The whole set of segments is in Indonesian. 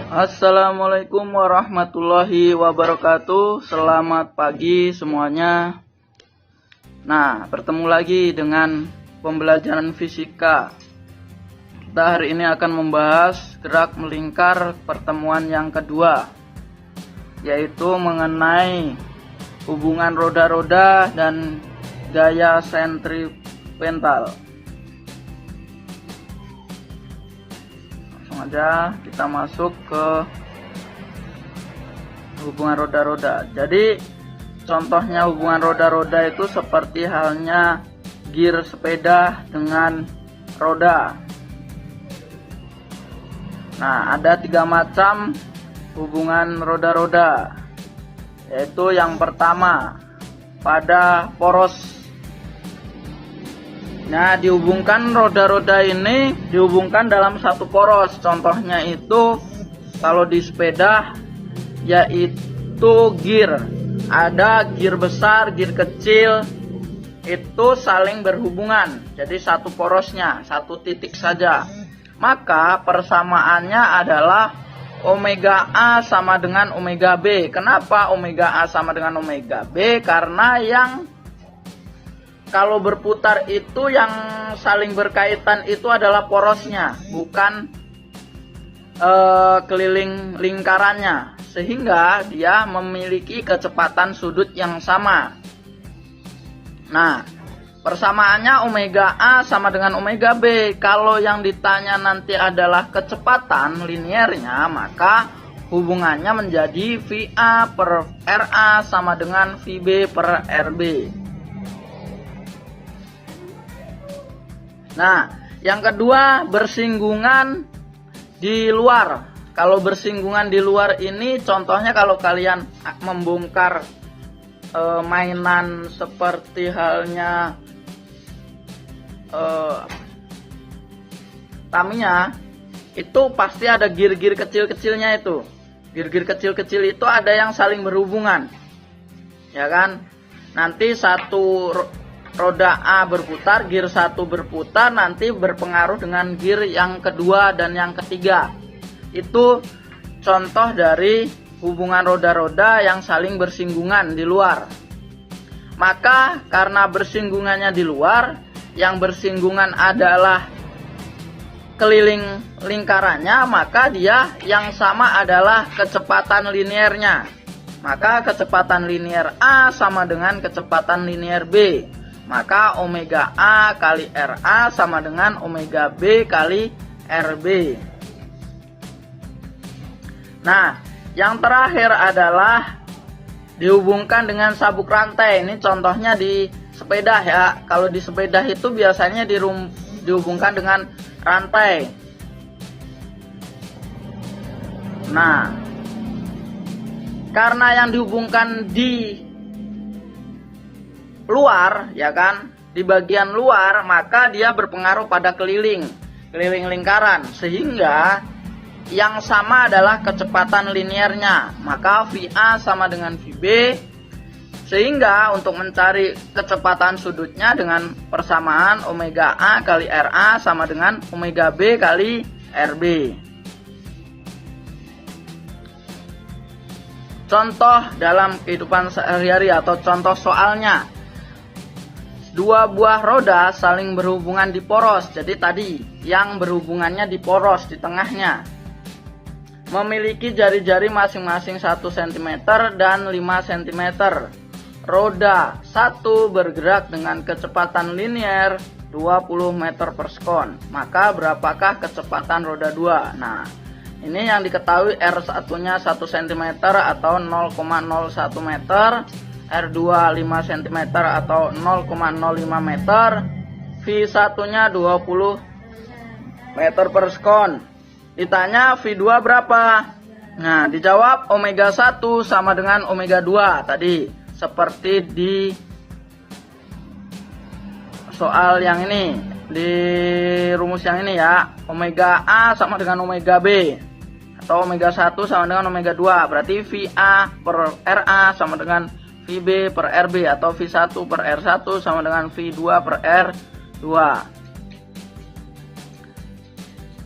Assalamualaikum warahmatullahi wabarakatuh. Selamat pagi semuanya. Nah, bertemu lagi dengan pembelajaran fisika. Kita hari ini akan membahas gerak melingkar pertemuan yang kedua, yaitu mengenai hubungan roda-roda dan gaya sentripetal. Aja kita masuk ke hubungan roda-roda. Jadi contohnya hubungan roda-roda itu seperti halnya gear sepeda dengan roda. Nah, ada 3 macam hubungan roda-roda, yaitu yang pertama pada poros. Nah, dihubungkan roda-roda ini dihubungkan dalam satu poros. Contohnya itu kalau di sepeda yaitu gear. Ada gear besar, gear kecil, itu saling berhubungan. Jadi satu porosnya, satu titik saja. Maka persamaannya adalah omega A sama dengan omega B. Kenapa omega A sama dengan omega B? Karena yang kalau berputar itu yang saling berkaitan itu adalah porosnya, bukan keliling lingkarannya, sehingga dia memiliki kecepatan sudut yang sama. Nah, persamaannya omega A sama dengan omega B. Kalau yang ditanya nanti adalah kecepatan linearnya, maka hubungannya menjadi VA per RA sama dengan VB per RB. Nah, yang kedua bersinggungan di luar. Kalau bersinggungan di luar ini contohnya kalau kalian membongkar mainan seperti halnya Tamiya, itu pasti ada gear-gear kecil-kecilnya itu. Gear-gear kecil-kecil itu ada yang saling berhubungan, ya kan? Nanti satu roda A berputar, gear 1 berputar, nanti berpengaruh dengan gear yang kedua dan yang ketiga. Itu contoh dari hubungan roda-roda yang saling bersinggungan di luar. Maka karena bersinggungannya di luar, yang bersinggungan adalah keliling lingkarannya, maka dia yang sama adalah kecepatan linearnya. Maka kecepatan linear A sama dengan kecepatan linear B. Maka omega A kali RA sama dengan omega B kali RB. Nah, yang terakhir adalah dihubungkan dengan sabuk rantai. Ini contohnya di sepeda ya. Kalau di sepeda itu biasanya dihubungkan dengan rantai. Nah, karena yang dihubungkan di luar, ya kan, di bagian luar, maka dia berpengaruh pada keliling lingkaran, sehingga yang sama adalah kecepatan linearnya. Maka VA sama dengan VB, sehingga untuk mencari kecepatan sudutnya dengan persamaan omega A kali RA sama dengan omega B kali RB. Contoh dalam kehidupan sehari-hari atau contoh soalnya. 2 buah roda saling berhubungan di poros. Jadi tadi yang berhubungannya di poros di tengahnya memiliki jari-jari masing-masing 1 cm dan 5 cm. Roda 1 bergerak dengan kecepatan linear 20 meter per sekon. Maka berapakah kecepatan roda 2? Nah, ini yang diketahui R1-nya 1 cm atau 0,01 meter, R2 5 cm atau 0,05 meter, V1-nya 20 meter per sekon. Ditanya V2 berapa? Nah, dijawab omega 1 sama dengan omega 2 tadi, seperti di soal yang ini, di rumus yang ini ya. Omega A sama dengan omega B, atau omega 1 sama dengan omega 2. Berarti VA per RA sama dengan VB per RB, atau V1 per R1 sama dengan V2 per R2.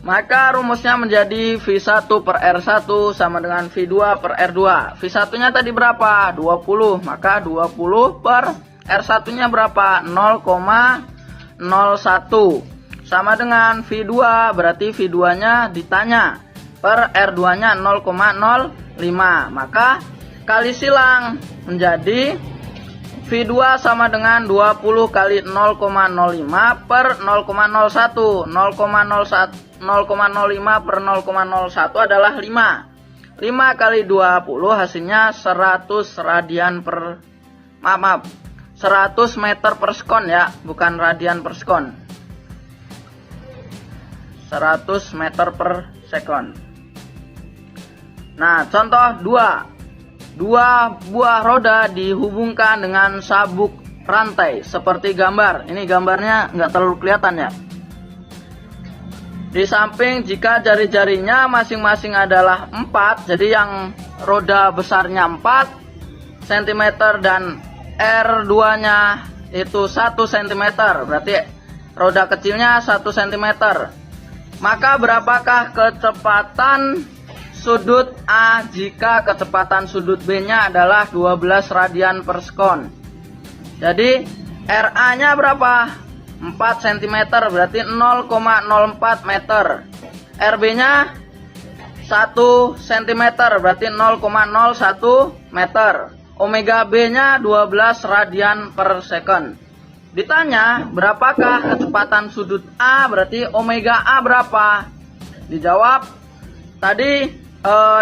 Maka rumusnya menjadi V1 per R1 sama dengan V2 per R2. V1 nya tadi berapa? 20. Maka 20 per R1 nya berapa? 0,01 sama dengan V2. Berarti V2 nya ditanya per R2 nya 0,05. Maka kali silang menjadi V2 sama dengan 20 kali 0,05 per 0,01. 0,05 per 0,01 adalah 5. 5 kali 20 hasilnya 100 radian per 100 meter per sekon ya, bukan radian per sekon. 100 meter per sekon. Nah, contoh 2. Dua buah roda dihubungkan dengan sabuk rantai seperti gambar. Ini gambarnya nggak terlalu kelihatan ya. Di samping jika jari-jarinya masing-masing adalah 4, jadi yang roda besarnya 4 cm dan R2 nya itu 1 cm, berarti roda kecilnya 1 cm. Maka berapakah kecepatan sudut A jika kecepatan sudut B nya adalah 12 radian per sekon? Jadi RA nya berapa? 4 cm, berarti 0,04 meter. RB nya 1 cm, berarti 0,01 meter. Omega B nya 12 radian per second. Ditanya berapakah kecepatan sudut A, berarti omega A berapa? Dijawab tadi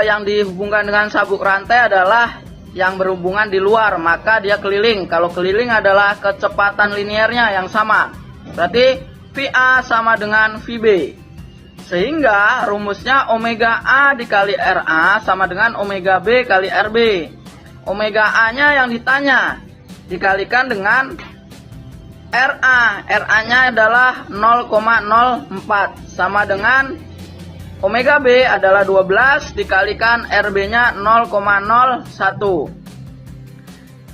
yang dihubungkan dengan sabuk rantai adalah yang berhubungan di luar, maka dia keliling. Kalau keliling adalah kecepatan linearnya yang sama. Berarti VA sama dengan VB. Sehingga rumusnya omega A dikali RA sama dengan omega B kali RB. Omega A nya yang ditanya dikalikan dengan RA. RA nya adalah 0,04 sama dengan omega B adalah 12 dikalikan RB nya 0,01.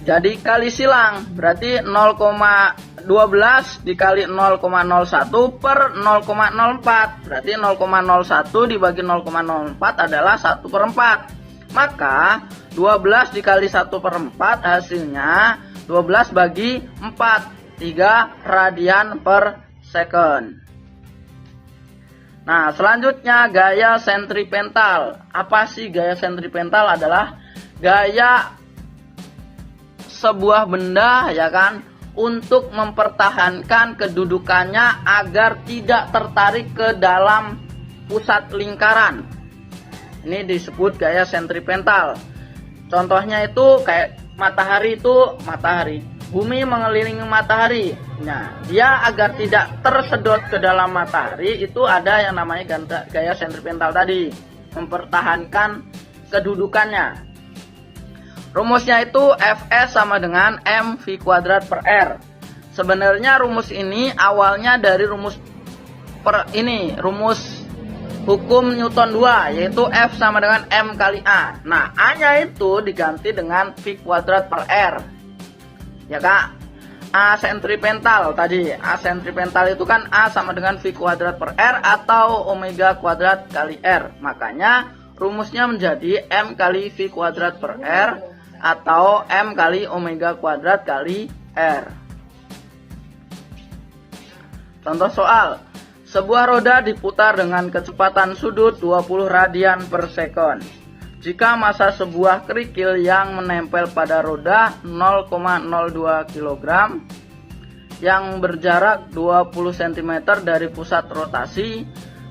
Jadi kali silang, berarti 0,12 dikali 0,01 per 0,04. Berarti 0,01 dibagi 0,04 adalah 1 per 4. Maka 12 dikali 1 per 4 hasilnya 12 bagi 4, 3 radian per second. Nah, selanjutnya gaya sentripetal. Apa sih gaya sentripetal? Adalah gaya sebuah benda ya kan untuk mempertahankan kedudukannya agar tidak tertarik ke dalam pusat lingkaran. Ini disebut gaya sentripetal. Contohnya itu kayak matahari bumi mengelilingi matahari. Nah, dia agar tidak tersedot ke dalam matahari itu ada yang namanya gaya sentripetal tadi, mempertahankan kedudukannya. Rumusnya itu Fs sama dengan mv kuadrat per R. Sebenarnya rumus ini awalnya dari rumus hukum Newton 2, yaitu F sama dengan M kali A. Nah, A-nya itu diganti dengan V kuadrat per R. Ya Kak, A sentripetal tadi. A sentripetal itu kan A sama dengan V kuadrat per R atau omega kuadrat kali R. Makanya rumusnya menjadi M kali V kuadrat per R atau M kali omega kuadrat kali R. Contoh soal. Sebuah roda diputar dengan kecepatan sudut 20 radian per sekon. Jika massa sebuah kerikil yang menempel pada roda 0,02 kg yang berjarak 20 cm dari pusat rotasi,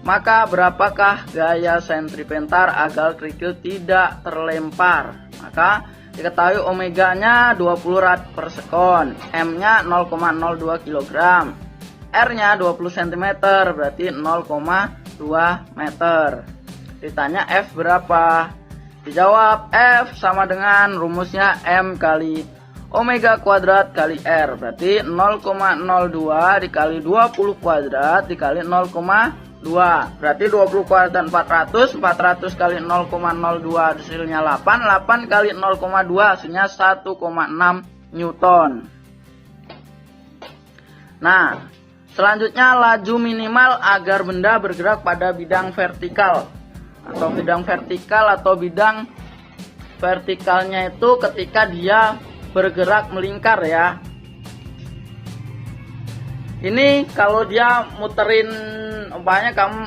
maka berapakah gaya sentripetal agar kerikil tidak terlempar? Maka diketahui omeganya 20 rad per sekon, M-nya 0,02 kg. R-nya 20 cm, berarti 0,2 meter. Ditanya F berapa? Dijawab F sama dengan rumusnya M kali omega kuadrat kali R. Berarti 0,02 dikali 20 kuadrat dikali 0,2. Berarti 20 kuadrat 400. 400 kali 0,02 hasilnya 8. 8 kali 0,2 hasilnya 1,6 Newton. Nah, Selanjutnya, laju minimal agar benda bergerak pada bidang vertikal. Atau bidang vertikalnya itu ketika dia bergerak melingkar ya. Ini kalau dia muterin, umpamanya kamu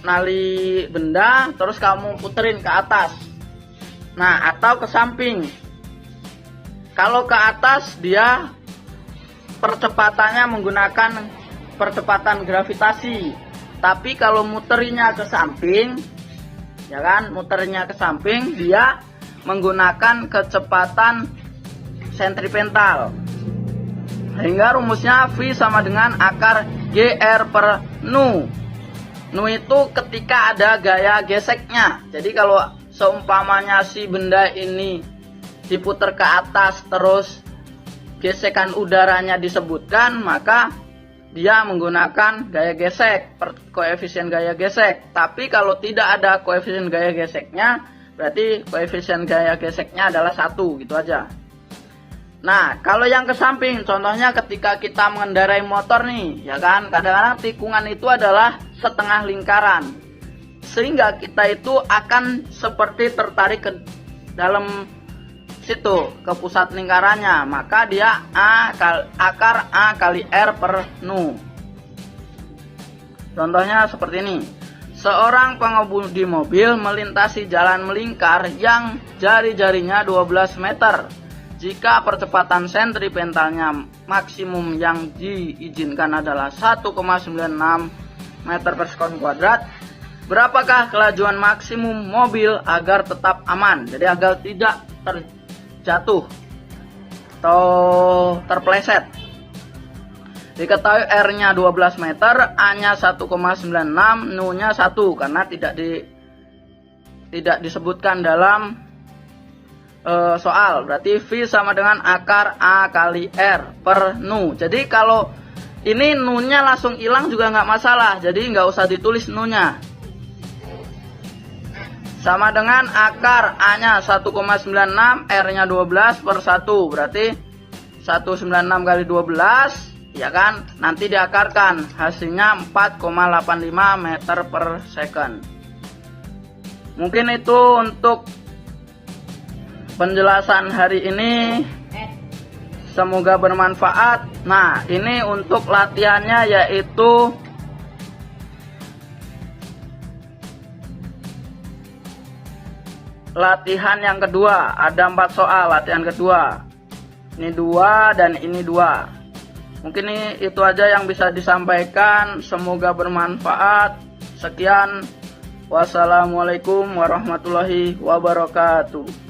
nali benda terus kamu puterin ke atas. Nah, atau ke samping. Kalau ke atas dia percepatannya menggunakan percepatan gravitasi. Tapi kalau muterinya ke samping, ya kan, muterinya ke samping, dia menggunakan kecepatan sentripetal. Sehingga rumusnya V sama dengan akar GR per nu. Nu itu ketika ada gaya geseknya. Jadi kalau seumpamanya si benda ini diputar ke atas terus gesekan udaranya disebutkan, maka dia menggunakan gaya gesek, koefisien gaya gesek. Tapi kalau tidak ada koefisien gaya geseknya, berarti koefisien gaya geseknya adalah 1, gitu aja. Nah, kalau yang ke samping, contohnya ketika kita mengendarai motor nih, ya kan, kadang-kadang tikungan itu adalah setengah lingkaran. Sehingga kita itu akan seperti tertarik ke dalam situ, ke pusat lingkarannya. Maka dia akar A kali R per nu. Contohnya seperti ini. Seorang pengemudi mobil melintasi jalan melingkar yang jari-jarinya 12 meter. Jika percepatan sentripetalnya maksimum yang diizinkan adalah 1,96 meter per sekon kuadrat, berapakah kelajuan maksimum mobil agar tetap aman? Jadi agar tidak terjatuh atau terpleset. Diketahui R-nya 12 meter, A-nya 1,96, Nu-nya 1 karena tidak disebutkan dalam soal. Berarti V sama dengan akar A kali R per nu. Jadi kalau ini nu-nya langsung hilang juga nggak masalah, jadi nggak usah ditulis nu-nya. Sama dengan akar A-nya 1,96, R-nya 12 per 1. Berarti 196 kali 12, ya kan? Nanti diakarkan, hasilnya 4,85 meter per second. Mungkin itu untuk penjelasan hari ini, semoga bermanfaat. Nah, ini untuk latihannya yaitu latihan yang kedua. Ada 4 soal latihan kedua. Ini 2 dan ini 2. Mungkin itu aja yang bisa disampaikan. Semoga bermanfaat. Sekian. Wassalamualaikum warahmatullahi wabarakatuh.